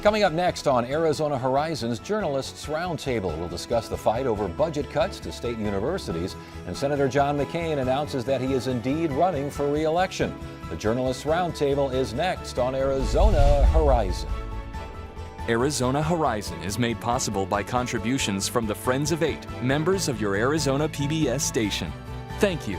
Coming up next on Arizona Horizons Journalists Roundtable, we'll discuss the fight over budget cuts to state universities, and Senator John McCain announces that he is indeed running for re-election. The Journalists Roundtable is next on Arizona Horizon. Arizona Horizon is made possible by contributions from the Friends of Eight, members of your Arizona PBS station. Thank you.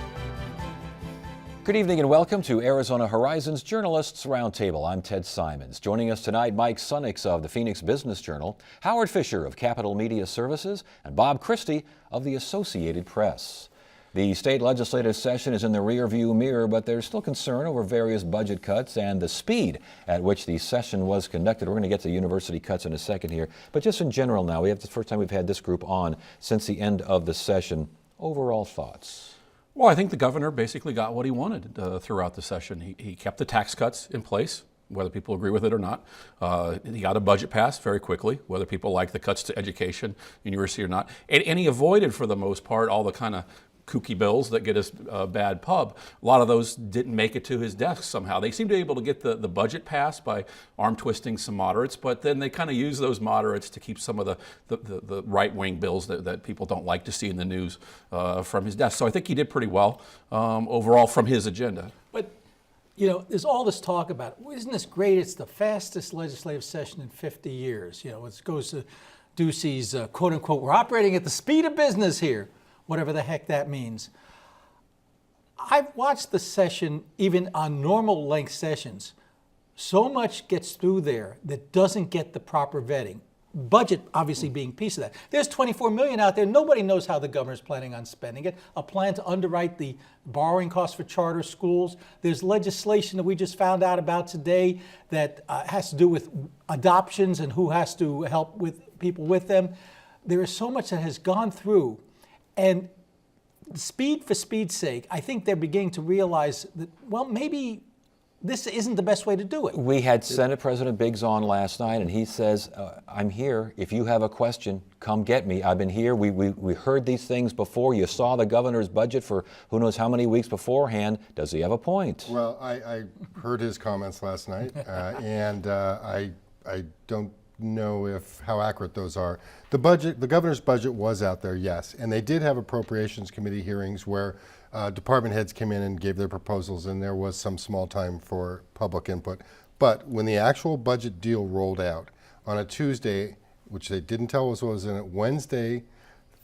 Good evening and welcome to Arizona Horizons Journalists Roundtable. I'm Ted Simons. Joining us tonight, Mike Sunnix of the Phoenix Business Journal, Howard Fisher of Capital Media Services, and Bob Christie of the Associated Press. The state legislative session is in the rearview mirror, but there's still concern over various budget cuts and the speed at which the session was conducted. We're going to get to university cuts in a second here, but just in general now, it's the first time we've had this group on since the end of the session. Overall thoughts? Well, I think the governor basically got what he wanted throughout the session. He kept the tax cuts in place, whether people agree with it or not. He got a budget passed very quickly, whether people like the cuts to education, university or not. And he avoided, for the most part, all the kind of kooky bills that get us a bad pub. A lot of those didn't make it to his desk somehow. They seemed to be able to get the budget passed by arm twisting some moderates, but then they kind of use those moderates to keep some of the right-wing bills that people don't like to see in the news from his desk. So I think he did pretty well overall from his agenda. But, you know, there's all this talk about, isn't this great? It's the fastest legislative session in 50 years. You know, it goes to Ducey's quote unquote, we're operating at the speed of business here, whatever the heck that means. I've watched the session, even on normal length sessions. So much gets through there that doesn't get the proper vetting. Budget obviously being a piece of that. There's $24 million out there. Nobody knows how the governor's planning on spending it. A plan to underwrite the borrowing costs for charter schools. There's legislation that we just found out about today that has to do with adoptions and who has to help with people with them. There is so much that has gone through. And speed for speed's sake, I think they're beginning to realize that, well, maybe this isn't the best way to do it. We had Senate President Biggs on last night, and he says, I'm here. If you have a question, come get me. I've been here. We heard these things before. You saw the governor's budget for who knows how many weeks beforehand. Does he have a point? Well, I heard his comments last night, and I don't know how accurate those are. The governor's budget was out there, yes, and they did have appropriations committee hearings where department heads came in and gave their proposals, and there was some small time for public input. But when the actual budget deal rolled out on a Tuesday, which they didn't tell us what was in it, Wednesday,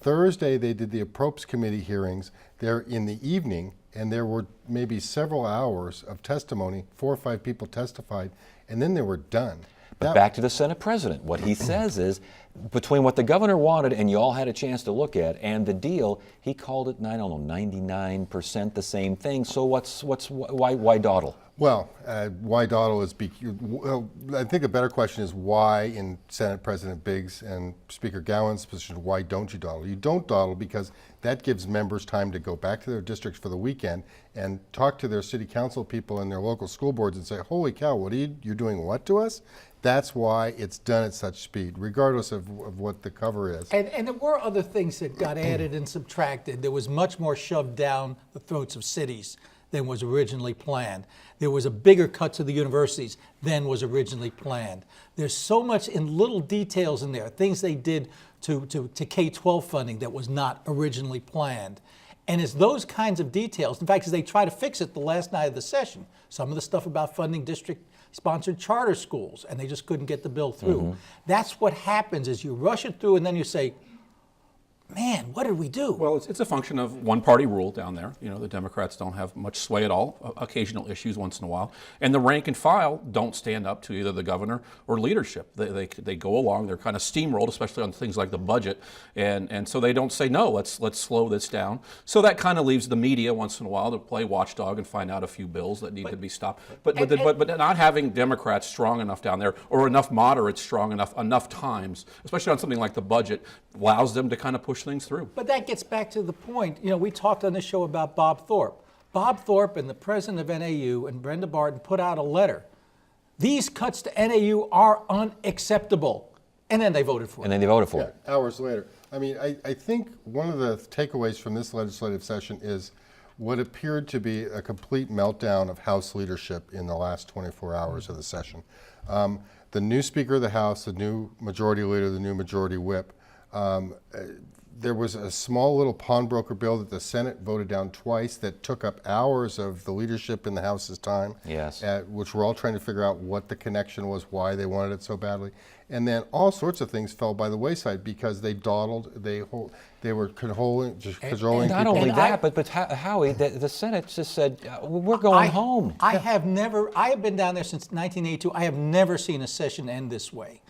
Thursday they did the approps committee hearings there in the evening, and there were maybe several hours of testimony. 4 or 5 people testified, and then they were done. But back to the Senate President. What he says is, between what the governor wanted and you all had a chance to look at, and the deal, he called it, I don't know, 99% the same thing. So why dawdle? Well, why dawdle is, well, I think a better question is why, in Senate President Biggs and Speaker Gowan's position, why don't you dawdle? You don't dawdle because that gives members time to go back to their districts for the weekend and talk to their city council people and their local school boards and say, holy cow, what are you're doing what to us? That's why it's done at such speed, regardless of what the cover is. And there were other things that got added and subtracted. There was much more shoved down the throats of cities than was originally planned. There was a bigger cut to the universities than was originally planned. There's so much in little details in there, things they did to K-12 funding that was not originally planned. And it's those kinds of details. In fact, as they try to fix it the last night of the session, some of the stuff about funding district-sponsored charter schools, and they just couldn't get the bill through. Mm-hmm. That's what happens is you rush it through and then you say, man, what did we do? Well, it's a function of one-party rule down there. You know, the Democrats don't have much sway at all, occasional issues once in a while. And the rank and file don't stand up to either the governor or leadership. They go along, they're kind of steamrolled, especially on things like the budget. And so they don't say, no, let's slow this down. So that kind of leaves the media once in a while to play watchdog and find out a few bills that need to be stopped. But not having Democrats strong enough down there or enough moderates strong enough times, especially on something like the budget, allows them to kind of push things through. But that gets back to the point. You know, we talked on this show about Bob Thorpe. Bob Thorpe and the president of NAU and Brenda Barton put out a letter. These cuts to NAU are unacceptable. And then they voted for it. And then they voted for it. Hours later. I mean, I think one of the takeaways from this legislative session is what appeared to be a complete meltdown of House leadership in the last 24 hours of the session. the new Speaker of the House, the new Majority Leader, the new Majority Whip. There was a small little pawnbroker bill that the Senate voted down twice that took up hours of the leadership in the House's time. Yes. Which we're all trying to figure out what the connection was, why they wanted it so badly. And then all sorts of things fell by the wayside because they dawdled, they were cajoling Not people. only And that, but Howie, the Senate just said, we're going home. I have been down there since 1982. I have never seen a session end this way.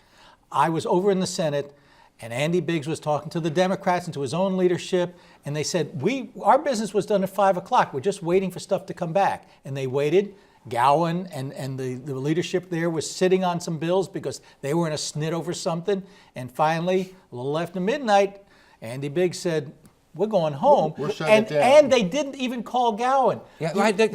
I was over in the Senate, and Andy Biggs was talking to the Democrats and to his own leadership, and they said, our business was done at 5 o'clock. We're just waiting for stuff to come back. And they waited. Gowan and the leadership there was sitting on some bills because they were in a snit over something. And finally, a little after midnight, Andy Biggs said, we're going home. We're shutting it down. And they didn't even call Gowan. Yeah,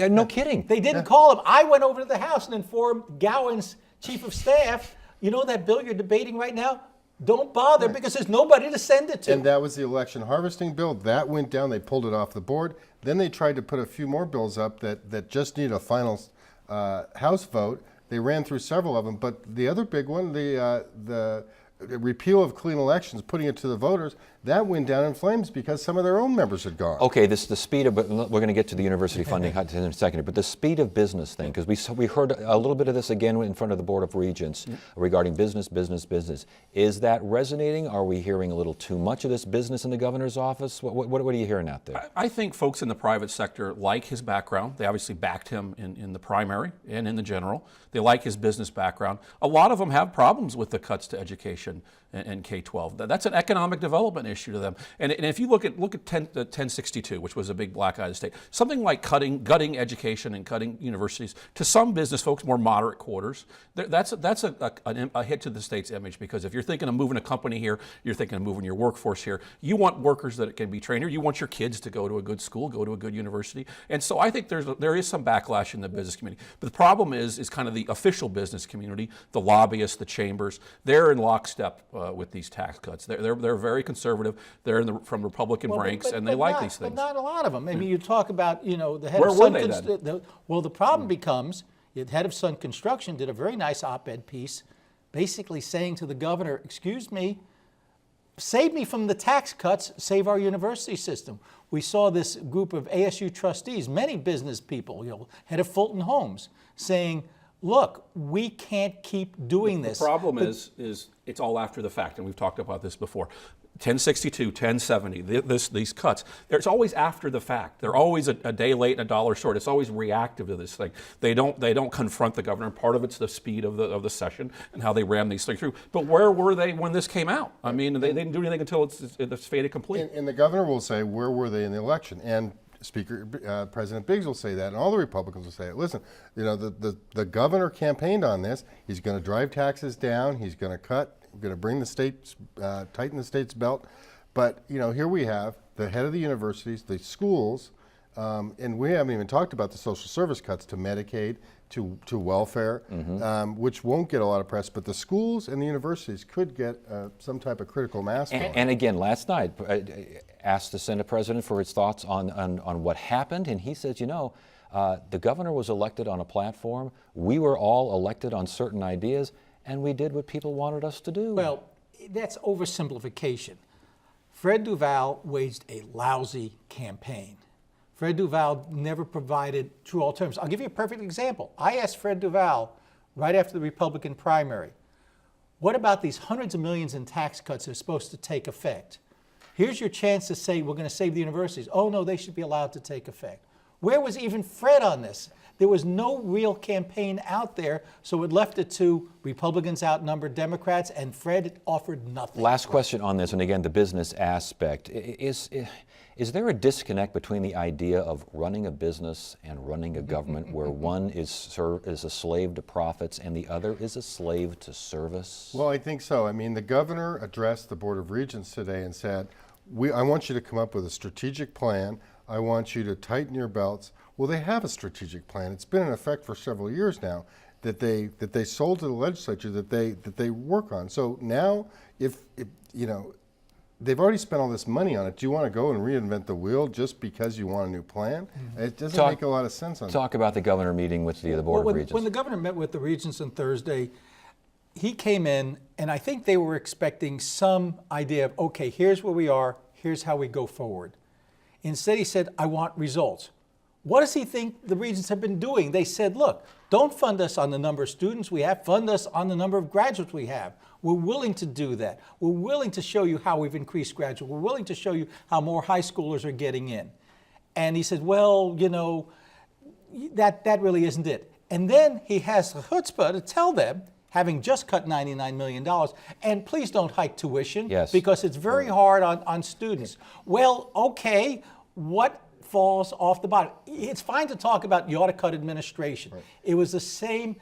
no kidding. They didn't call him. I went over to the House and informed Gowan's chief of staff, you know that bill you're debating right now? Don't bother because there's nobody to send it to. And that was the election harvesting bill. That went down. They pulled it off the board. Then they tried to put a few more bills up that just need a final House vote. They ran through several of them. But the other big one, the repeal of clean elections, putting it to the voters, that went down in flames because some of their own members had gone. Okay, the speed of, but we're going to get to the university funding in a second, but the speed of business thing, because we heard a little bit of this again in front of the Board of Regents regarding business. Is that resonating? Are we hearing a little too much of this business in the governor's office? What are you hearing out there? I think folks in the private sector like his background. They obviously backed him in the primary and in the general. They like his business background. A lot of them have problems with the cuts to education and K-12. That's an economic development issue to them. And if you look at 1062, which was a big black eye of the state, something like gutting education and cutting universities to some business folks, more moderate quarters, that's a hit to the state's image, because if you're thinking of moving a company here, you're thinking of moving your workforce here. You want workers that can be trained here. You want your kids to go to a good school, go to a good university. And so I think there is some backlash in the business community. But the problem is kind of the official business community, the lobbyists, the chambers. They're in lockstep with these tax cuts. They're very conservative. They're from Republican ranks, and they like these things. But not a lot of them. I mean, you talk about, the head Where of were Sun they then? Well, the problem becomes the head of Sun Construction did a very nice op-ed piece, basically saying to the governor, "Excuse me, save me from the tax cuts, save our university system." We saw this group of ASU trustees, many business people, head of Fulton Homes, saying, look, we can't keep doing this. The problem is it's all after the fact, and we've talked about this before. 1062, 1070, these cuts, it's always after the fact. They're always a day late and a dollar short. It's always reactive to this thing. They don't confront the governor. Part of it's the speed of the session and how they ram these things through. But where were they when this came out? I mean, they didn't do anything until it's fait accompli. And the governor will say, where were they in the election? And President Biggs will say that, and all the Republicans will say it. Listen, the governor campaigned on this. He's going to drive taxes down. He's going to cut. Going to bring the states, tighten the state's belt. But here we have the head of the universities, the schools, and we haven't even talked about the social service cuts to Medicaid, to welfare, which won't get a lot of press. But the schools and the universities could get some type of critical mass. And again, last night, asked the Senate president for his thoughts on what happened, and he says, the governor was elected on a platform. We were all elected on certain ideas, and we did what people wanted us to do. Well, that's oversimplification. Fred Duval waged a lousy campaign. Fred Duval never provided true alternatives. I'll give you a perfect example. I asked Fred Duval right after the Republican primary, what about these hundreds of millions in tax cuts that are supposed to take effect? Here's your chance to say we're going to save the universities. Oh, no, they should be allowed to take effect. Where was even Fred on this? There was no real campaign out there, so it left it to Republicans outnumbered Democrats, and Fred offered nothing. Last question on this, and again, the business aspect. Is there a disconnect between the idea of running a business and running a government where one is a slave to profits and the other is a slave to service? Well, I think so. I mean, the governor addressed the Board of Regents today and said, I want you to come up with a strategic plan. I want you to tighten your belts. Well, they have a strategic plan. It's been in effect for several years now that they sold to the legislature that they work on. So now, if they've already spent all this money on it, do you want to go and reinvent the wheel just because you want a new plan? It doesn't make a lot of sense on that. Talk about the governor meeting with the Board of Regents. When the governor met with the regents on Thursday, he came in, and I think they were expecting some idea of, okay, here's where we are, here's how we go forward. Instead, he said, I want results. What does he think the Regents have been doing? They said, look, don't fund us on the number of students we have, fund us on the number of graduates we have. We're willing to do that. We're willing to show you how we've increased graduates. We're willing to show you how more high schoolers are getting in. And he said, well, you know, that really isn't it. And then he has the chutzpah to tell them, having just cut $99 million, and please don't hike tuition, Yes. because it's very hard on students. Well, okay, what falls off the bottom? It's fine to talk about you ought to cut administration. Right. It was the same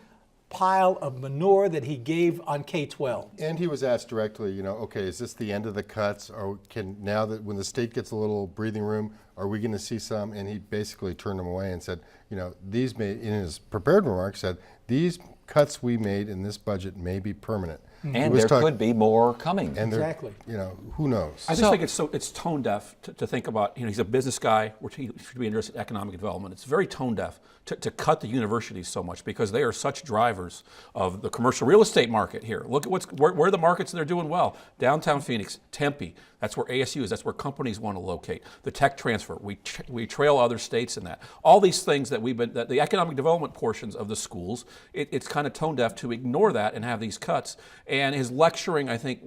pile of manure that he gave on K-12. And he was asked directly, you know, okay, is this the end of the cuts, or now that when the state gets a little breathing room, are we going to see some? And he basically turned them away and said, you know, these may, in his prepared remarks, said these cuts we made in this budget may be permanent. And there could be more coming. And exactly. You know, who knows? I just think it's tone deaf to think about, you know, he's a business guy, he should be interested in economic development. It's very tone deaf to cut the universities so much, because they are such drivers of the commercial real estate market here. Look at where are the markets that are doing well. Downtown Phoenix, Tempe, that's where ASU is, that's where companies want to locate. The tech transfer, we trail other states in that. All these things that that the economic development portions of the schools, it's kind of tone deaf to ignore that and have these cuts. And his lecturing, I think,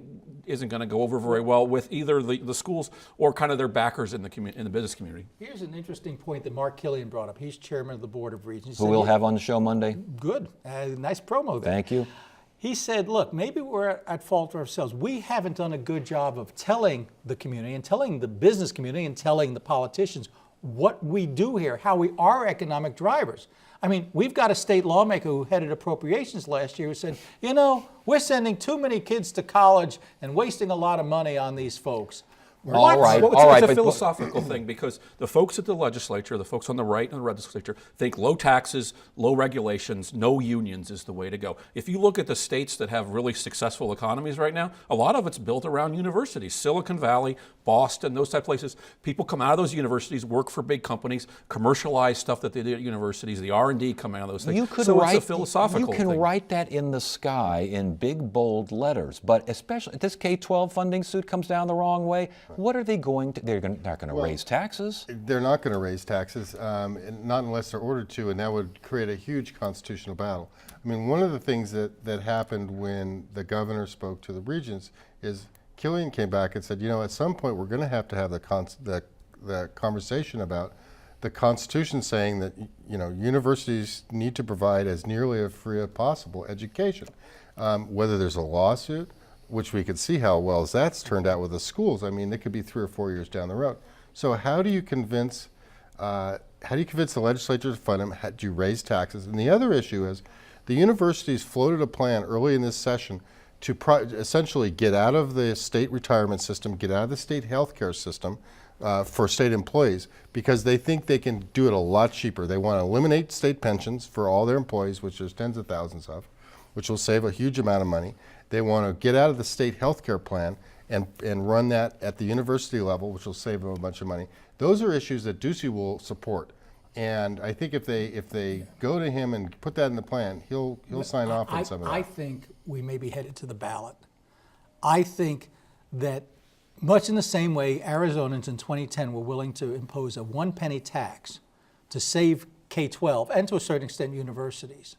isn't going to go over very well with either the schools or kind of their backers in the business community. Here's an interesting point that Mark Killian brought up. He's chairman of the Board of Regents. Who we'll have on the show Monday. Good. Nice promo there. Thank you. He said, look, maybe we're at fault ourselves. We haven't done a good job of telling the community and telling the business community and telling the politicians what we do here, how we are economic drivers. I mean, we've got a state lawmaker who headed appropriations last year who said, you know, we're sending too many kids to college and wasting a lot of money on these folks. All right, It's a philosophical thing, because the folks at the legislature, the folks on the right in the legislature, think low taxes, low regulations, no unions is the way to go. If you look at the states that have really successful economies right now, a lot of it's built around universities. Silicon Valley, Boston, those type of places. People come out of those universities, work for big companies, commercialize stuff that they did at universities. The R&D come out of those things. It's a philosophical thing. You can write that in the sky in big, bold letters, but especially if this K-12 funding suit comes down the wrong way, what are they going to? They're not going to raise taxes. They're not going to raise taxes, not unless they're ordered to, and that would create a huge constitutional battle. I mean, one of the things that happened when the governor spoke to the regents is Killian came back and said, you know, at some point we're going to have the conversation about the Constitution saying that, you know, universities need to provide as nearly a free as possible education. Whether there's a lawsuit, which we could see how well as that's turned out with the schools. I mean, it could be 3 or 4 years down the road. So how do you convince the legislature to fund them? How do you raise taxes? And the other issue is the universities floated a plan early in this session to essentially get out of the state retirement system, get out of the state healthcare system for state employees, because they think they can do it a lot cheaper. They want to eliminate state pensions for all their employees, which there's tens of thousands of, which will save a huge amount of money. They want to get out of the state health care plan and run that at the university level, which will save them a bunch of money. Those are issues that Ducey will support. And I think if they go to him and put that in the plan, he'll sign off on some of that. I think we may be headed to the ballot. I think that much in the same way Arizonans in 2010 were willing to impose a 1 penny tax to save K-12 and to a certain extent universities,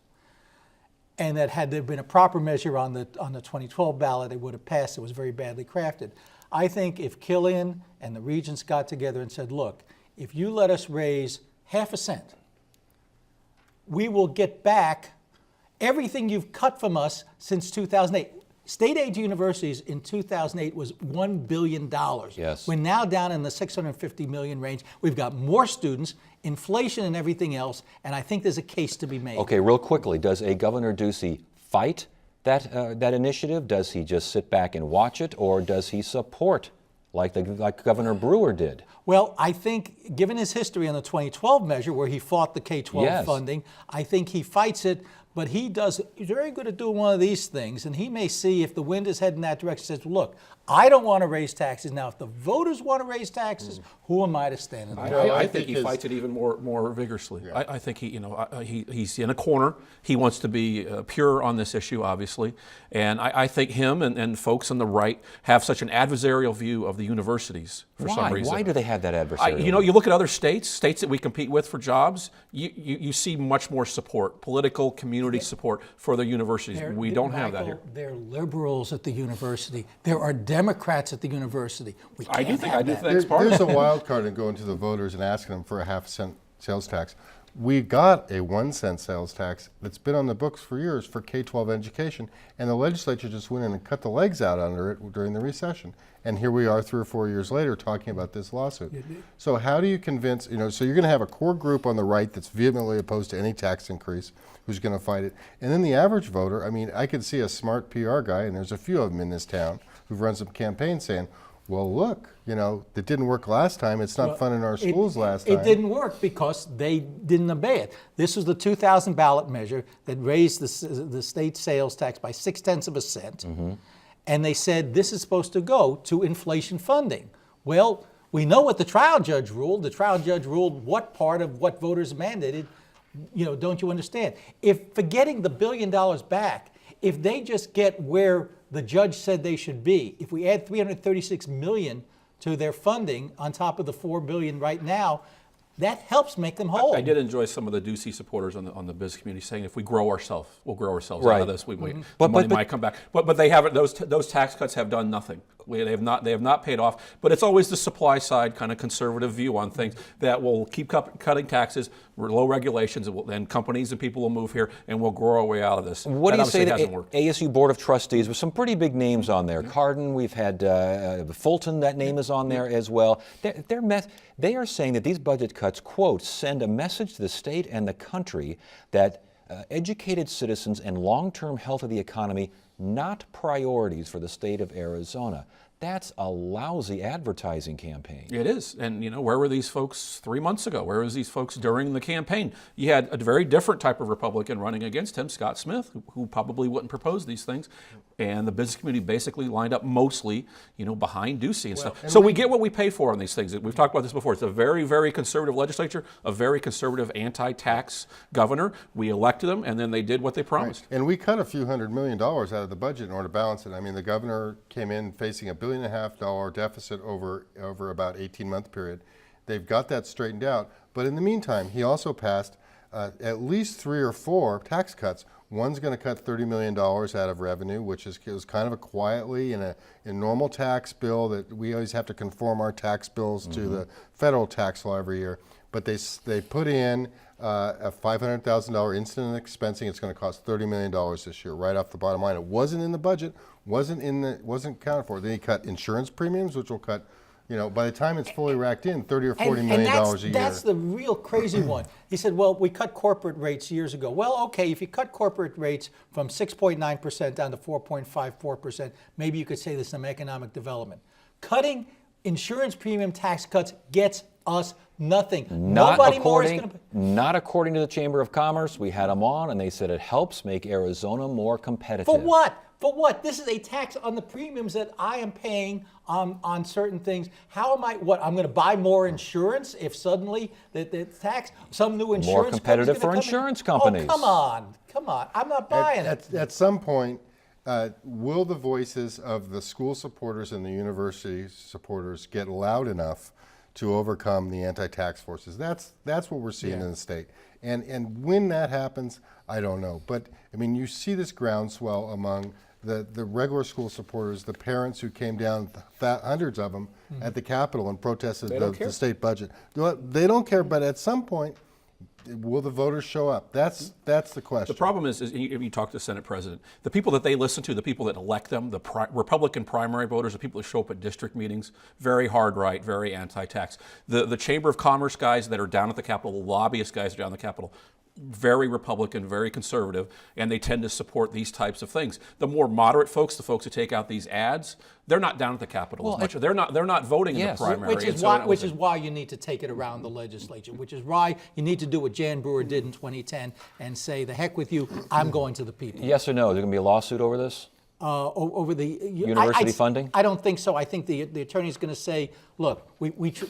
and that had there been a proper measure on the 2012 ballot, it would have passed. It was very badly crafted. I think if Killian and the regents got together and said, look, if you let us raise half a cent, we will get back everything you've cut from us since 2008. State aid to universities in 2008 was $1 billion. Yes. We're now down in the 650 million range. We've got more students, inflation and everything else, and I think there's a case to be made. Okay, real quickly, does a Governor Ducey fight that initiative? Does he just sit back and watch it, or does he support like Governor Brewer did? Well, I think, given his history on the 2012 measure where he fought the K-12 funding, I think he fights it, But he's very good at doing one of these things, and he may see if the wind is heading that direction, says, look, I don't want to raise taxes. Now, if the voters want to raise taxes, who am I to stand in the way? I think he fights it even more vigorously. Yeah. I think he's in a corner. He wants to be pure on this issue, obviously, and I think him and folks on the right have such an adversarial view of the universities for some reason. Why do they have that adversarial? You look at other states that we compete with for jobs. You see much more support, political community support for the universities. We don't have that here. There are liberals at the university. There are Democrats at the university. I do think there's a wild card in going to the voters and asking them for a half-cent sales tax. We got a 1 cent sales tax that's been on the books for years for K-12 education, and the legislature just went in and cut the legs out under it during the recession. And here we are 3 or 4 years later talking about this lawsuit. So how do you convince, so you're going to have a core group on the right that's vehemently opposed to any tax increase, who's going to fight it. And then the average voter, I could see a smart PR guy, and there's a few of them in this town, who've run some campaigns saying, well, look, it didn't work last time. It's not funding our schools last time. It didn't work because they didn't obey it. This was the 2000 ballot measure that raised the state sales tax by 0.6%. And they said this is supposed to go to inflation funding. Well, we know what the trial judge ruled. The trial judge ruled what part of what voters mandated, don't you understand? If forgetting the $1 billion back, if they just get where the judge said they should be, if we add $336 million to their funding on top of the $4 billion right now, that helps make them whole. I did enjoy some of the Ducey supporters on the business community saying if we grow ourselves, we'll grow ourselves out of this. The money might come back. But they haven't. Those tax cuts have done nothing. They have not paid off. But it's always the supply side kind of conservative view on things that will keep cutting taxes, low regulations, and companies and people will move here, and we'll grow our way out of this. What do you say to ASU Board of Trustees with some pretty big names on there? Cardin, we've had Fulton, that name is on there as well. They are saying that these budget cuts, quote, send a message to the state and the country that educated citizens and long-term health of the economy not priorities for the state of Arizona. That's a lousy advertising campaign. It is. And, where were these folks 3 months ago? Where was these folks during the campaign? You had a very different type of Republican running against him, Scott Smith, who probably wouldn't propose these things. And the business community basically lined up mostly, behind Ducey and stuff. So we get what we pay for on these things. We've talked about this before. It's a very, very conservative legislature, a very conservative anti-tax governor. We elected them, and then they did what they promised. Right. And we cut a few $100 million out of the budget in order to balance it. the governor came in facing $1.5 billion deficit over about 18-month period. They've got that straightened out. But in the meantime, he also passed at least 3 or 4 tax cuts. One's going to cut $30 million out of revenue, which is kind of a quietly in a normal tax bill that we always have to conform our tax bills to the federal tax law every year. But they put in a $500,000 incident expensing. It's going to cost $30 million this year, right off the bottom line. It wasn't in the budget, wasn't accounted for. Then he cut insurance premiums, which will cut, by the time it's fully racked in, $30 or $40 million a year. That's the real crazy one. He said, well, we cut corporate rates years ago. Well, okay, if you cut corporate rates from 6.9% down to 4.54%, maybe you could say there's some economic development. Cutting insurance premium tax cuts gets us nothing. Not according to the Chamber of Commerce. We had them on, and they said it helps make Arizona more competitive. For what? For what? This is a tax on the premiums that I am paying on certain things. How am I'm going to buy more insurance if suddenly the tax, some new insurance more competitive for insurance companies. Oh, come on. I'm not buying it. At some point, will the voices of the school supporters and the university supporters get loud enough to overcome the anti-tax forces? That's what we're seeing in the state. And when that happens, I don't know. But, you see this groundswell among the regular school supporters, the parents who came down, hundreds of them, at the Capitol and protested the state budget. They don't care, but at some point, will the voters show up? That's the question. The problem is if you talk to the Senate president, the people that they listen to, the people that elect them, the Republican primary voters, the people that show up at district meetings, very hard right, very anti-tax. The Chamber of Commerce guys that are down at the Capitol, the lobbyist guys that are down at the Capitol, very Republican, very conservative, and they tend to support these types of things. The more moderate folks, the folks who take out these ads, they're not down at the Capitol as much. They're not voting in the primary. Which is why you need to take it around the legislature, which is why you need to do what Jan Brewer did in 2010 and say, the heck with you, I'm going to the people. Yes or no? Is there going to be a lawsuit over this? Over the University funding? I don't think so. I think the attorney's going to say, look,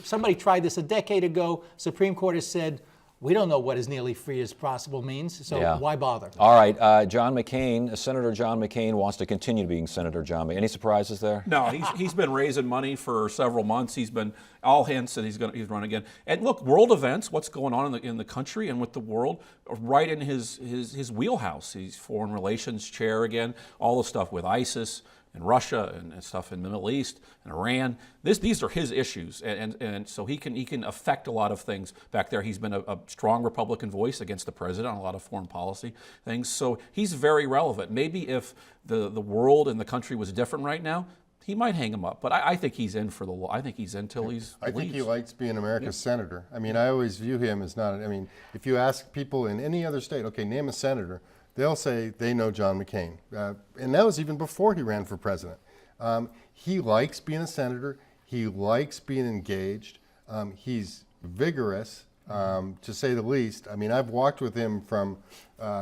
somebody tried this a decade ago. Supreme Court has said, we don't know what as nearly free as possible means, so why bother? All right, John McCain, Senator John McCain wants to continue being Senator John McCain. Any surprises there? No, he's been raising money for several months. He's been all hints that he's run again. And look, world events, what's going on in the country and with the world, are right in his wheelhouse. He's foreign relations chair again. All the stuff with ISIS and Russia and stuff in the Middle East and Iran. These are his issues, and so he can affect a lot of things back there. He's been a strong Republican voice against the president on a lot of foreign policy things. So he's very relevant. Maybe if the world and the country was different right now, he might hang him up. But I think he's in for the law. I think he's in till he's I think he likes being America's senator. I mean, I always view him as not, I mean, if you ask people in any other state, okay, name a senator, they'll say they know John McCain. And that was even before he ran for president. He likes being a senator. He likes being engaged. He's vigorous, to say the least. I mean, I've walked with him from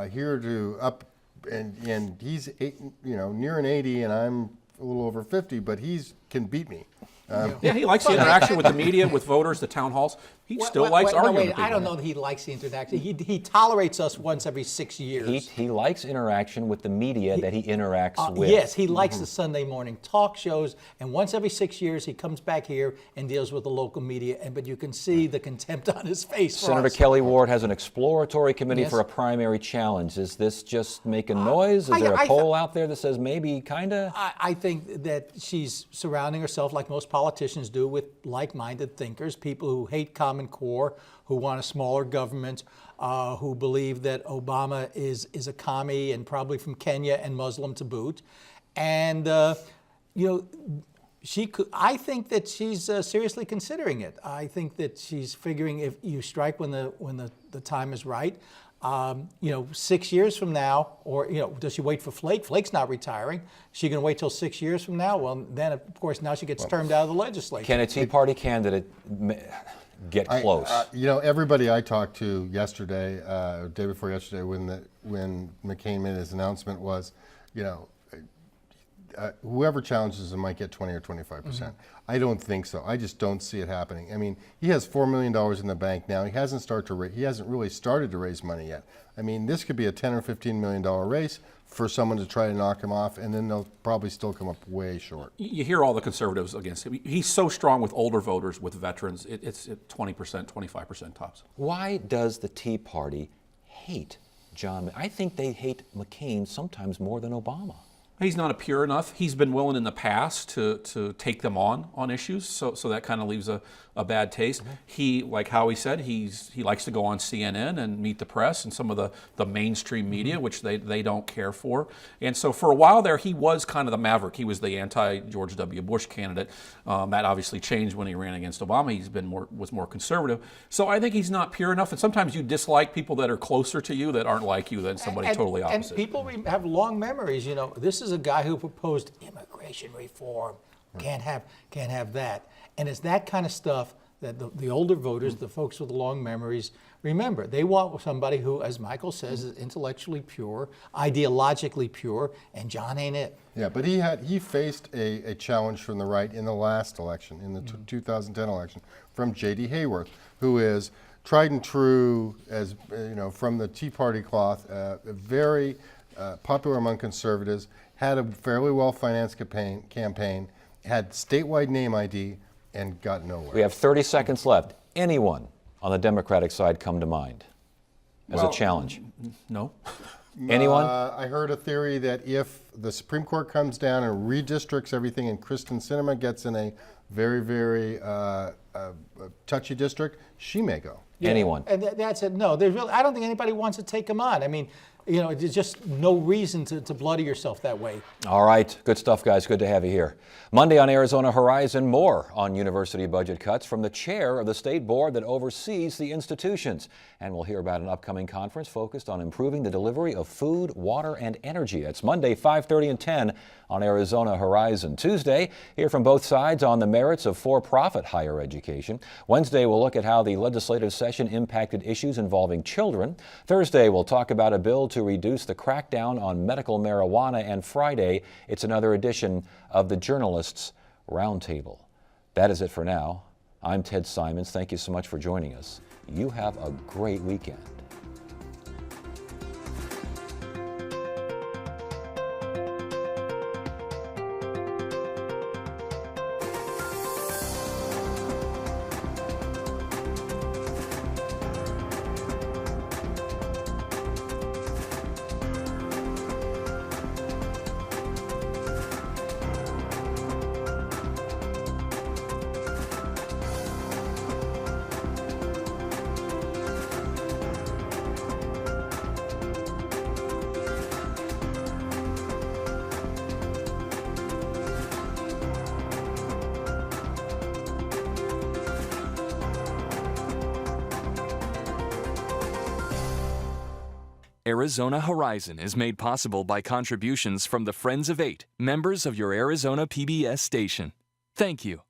here to up, and he's near an 80, and I'm a little over 50, but he can beat me. Yeah, he likes the interaction with the media, with voters, the town halls. He still likes arguing with people. I don't know that he likes the interaction. He tolerates us once every 6 years. He likes interaction with the media that he interacts with. Yes, he likes the Sunday morning talk shows, and once every 6 years he comes back here and deals with the local media. But you can see the contempt on his face. Senator Kelly Ward has an exploratory committee for a primary challenge. Is this just making noise? Is there a poll out there that says maybe, kind of? I think that she's surrounding herself, like most politicians do, with like-minded thinkers, people who hate Common Core, who want a smaller government, who believe that Obama is a commie and probably from Kenya and Muslim to boot. And, I think that she's seriously considering it. I think that she's figuring if you strike when the time is right. 6 years from now, or does she wait for Flake? Flake's not retiring. Is she going to wait till 6 years from now? Well, then of course now she gets termed out of the legislature. Can a Tea Party candidate get close? Everybody I talked to yesterday, day before yesterday, when McCain made his announcement was, whoever challenges him might get 20 or 25%. I don't think so. I just don't see it happening. I mean, he has $4 million in the bank now. He hasn't really started to raise money yet. I mean, this could be a $10 or $15 million race for someone to try to knock him off, and then they'll probably still come up way short. You hear all the conservatives against him. He's so strong with older voters, with veterans. It's 20%, 25% tops. Why does the Tea Party hate John? I think they hate McCain sometimes more than Obama. He's not pure enough. He's been willing in the past to take them on issues, so that kind of leaves a bad taste. He, like Howie said, he likes to go on CNN and meet the press and some of the mainstream media, which they don't care for. And so for a while there, he was kind of the maverick. He was the anti-George W. Bush candidate. That obviously changed when he ran against Obama. He's been was more conservative. So I think he's not pure enough. And sometimes you dislike people that are closer to you that aren't like you than somebody totally opposite. And people have long memories. This is a guy who proposed immigration reform. Can't have that. And it's that kind of stuff that the older voters, the folks with the long memories, remember. They want somebody who, as Michael says, is intellectually pure, ideologically pure, and John ain't it. Yeah, but he faced a challenge from the right in the last election, in the 2010 election, from J.D. Hayworth, who is tried and true, as from the Tea Party cloth, very popular among conservatives, had a fairly well-financed campaign, had statewide name ID, and got nowhere. We have 30 seconds left. Anyone on the Democratic side come to mind as a challenge? No. Anyone? I heard a theory that if the Supreme Court comes down and redistricts everything and Kristen Sinema gets in a very, very touchy district, she may go. Anyone? And that's it. No, I don't think anybody wants to take him on. I mean, You know, there's just no reason to bloody yourself that way. All right, good stuff, guys. Good to have you here. Monday on Arizona Horizon, more on university budget cuts from the chair of the state board that oversees the institutions. And we'll hear about an upcoming conference focused on improving the delivery of food, water, and energy. That's Monday, 5:30 and 10 on Arizona Horizon. Tuesday, hear from both sides on the merits of for-profit higher education. Wednesday, we'll look at how the legislative session impacted issues involving children. Thursday, we'll talk about a bill to reduce the crackdown on medical marijuana. And Friday, it's another edition of the Journalists Roundtable. That is it for now. I'm Ted Simons. Thank you so much for joining us. You have a great weekend. Arizona Horizon is made possible by contributions from the Friends of 8, members of your Arizona PBS station. Thank you.